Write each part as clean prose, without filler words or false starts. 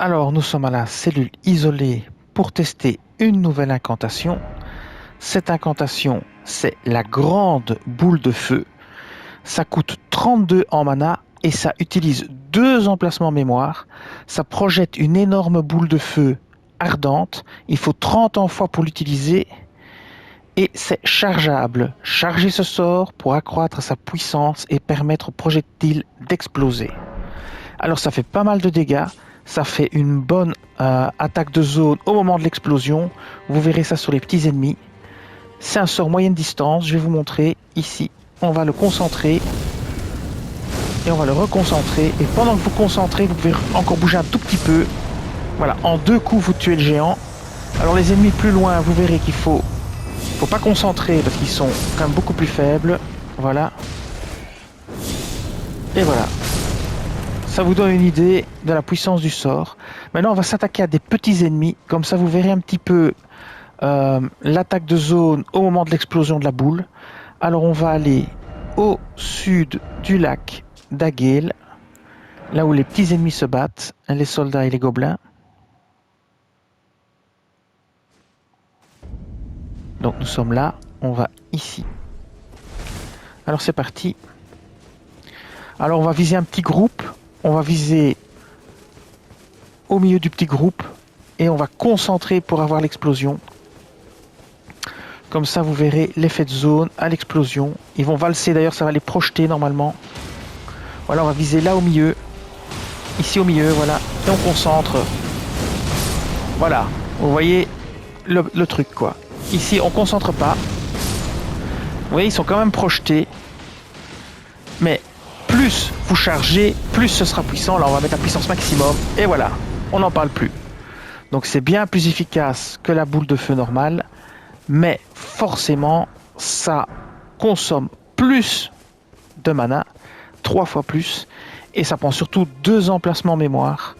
Alors, nous sommes à la cellule isolée pour tester une nouvelle incantation. Cette incantation, c'est la grande boule de feu. Ça coûte 32 en mana et ça utilise 2 emplacements mémoire. Ça projette une énorme boule de feu ardente. Il faut 30 en fois pour l'utiliser. Et c'est chargeable. Chargez ce sort pour accroître sa puissance et permettre au projectile d'exploser. Alors ça fait pas mal de dégâts. Ça fait une bonne attaque de zone au moment de l'explosion. Vous verrez ça sur les petits ennemis. C'est un sort moyenne distance. Je vais vous montrer ici. On va le concentrer. Et on va le reconcentrer. Et pendant que vous concentrez, vous pouvez encore bouger un tout petit peu. Voilà, en 2 coups, vous tuez le géant. Alors les ennemis plus loin, vous verrez qu'il faut pas concentrer parce qu'ils sont quand même beaucoup plus faibles. Voilà. Et voilà. Ça vous donne une idée de la puissance du sort. Maintenant, on va s'attaquer à des petits ennemis. Comme ça, vous verrez un petit peu l'attaque de zone au moment de l'explosion de la boule. Alors, on va aller au sud du lac d'Agale, là où les petits ennemis se battent, les soldats et les gobelins. Donc, nous sommes là. On va ici. Alors, c'est parti. Alors, on va viser un petit groupe. On va viser au milieu du petit groupe et on va concentrer pour avoir l'explosion. Comme ça, vous verrez l'effet de zone à l'explosion. Ils vont valser, d'ailleurs, ça va les projeter normalement. Voilà, on va viser là au milieu. Ici au milieu, voilà. Et on concentre. Voilà, vous voyez le truc, quoi. Ici, on concentre pas. Vous voyez, ils sont quand même projetés. Mais plus vous chargez, plus ce sera puissant. Là, on va mettre la puissance maximum. Et voilà, on n'en parle plus. Donc c'est bien plus efficace que la boule de feu normale. Mais forcément, ça consomme plus de mana. 3 fois plus. Et ça prend surtout 2 emplacements mémoire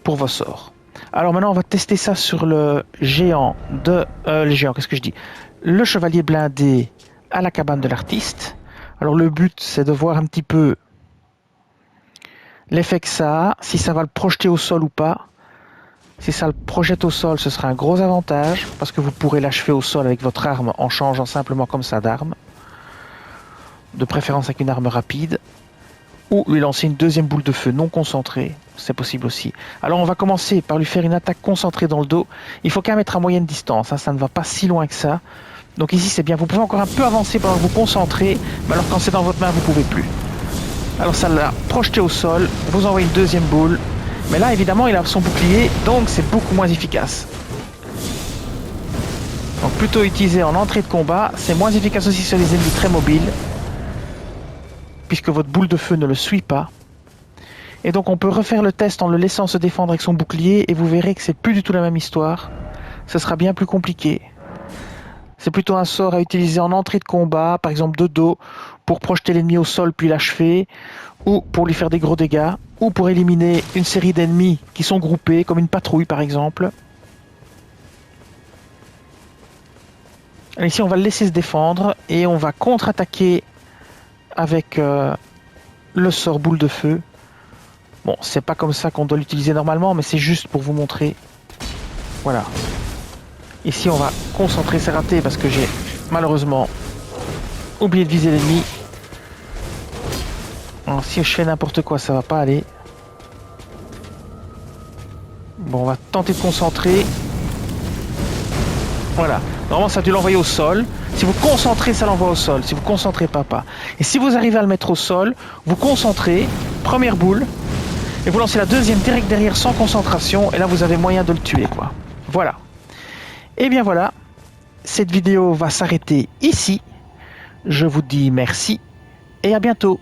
pour vos sorts. Alors maintenant, on va tester ça sur le géant de... le géant, qu'est-ce que je dis? Le chevalier blindé à la cabane de l'artiste. Alors le but, c'est de voir un petit peu l'effet que ça a, si ça va le projeter au sol ou pas. Si ça le projette au sol, ce sera un gros avantage, parce que vous pourrez l'achever au sol avec votre arme en changeant simplement comme ça d'arme. De préférence avec une arme rapide. Ou lui lancer une deuxième boule de feu non concentrée, c'est possible aussi. Alors on va commencer par lui faire une attaque concentrée dans le dos. Il faut quand même être à moyenne distance, hein, ça ne va pas si loin que ça. Donc ici c'est bien, vous pouvez encore un peu avancer pendant que vous concentrez, mais alors quand c'est dans votre main, vous ne pouvez plus. Alors ça l'a projeté au sol, vous envoyez une deuxième boule, mais là évidemment il a son bouclier, donc c'est beaucoup moins efficace. Donc plutôt utilisé en entrée de combat, c'est moins efficace aussi sur les ennemis très mobiles, puisque votre boule de feu ne le suit pas. Et donc on peut refaire le test en le laissant se défendre avec son bouclier, et vous verrez que c'est plus du tout la même histoire. Ce sera bien plus compliqué. C'est plutôt un sort à utiliser en entrée de combat, par exemple de dos, pour projeter l'ennemi au sol puis l'achever, ou pour lui faire des gros dégâts, ou pour éliminer une série d'ennemis qui sont groupés, comme une patrouille par exemple. Ici on va le laisser se défendre, et on va contre-attaquer avec le sort boule de feu. Bon, c'est pas comme ça qu'on doit l'utiliser normalement, mais c'est juste pour vous montrer. Voilà. Ici, on va concentrer, c'est raté parce que j'ai malheureusement oublié de viser l'ennemi. Alors, si je fais n'importe quoi, ça va pas aller. Bon, on va tenter de concentrer. Voilà. Normalement, ça a dû l'envoyer au sol. Si vous concentrez, ça l'envoie au sol. Si vous concentrez pas. Et si vous arrivez à le mettre au sol, vous concentrez, première boule, et vous lancez la deuxième direct derrière sans concentration, et là, vous avez moyen de le tuer, quoi. Voilà. Et bien voilà, cette vidéo va s'arrêter ici. Je vous dis merci et à bientôt.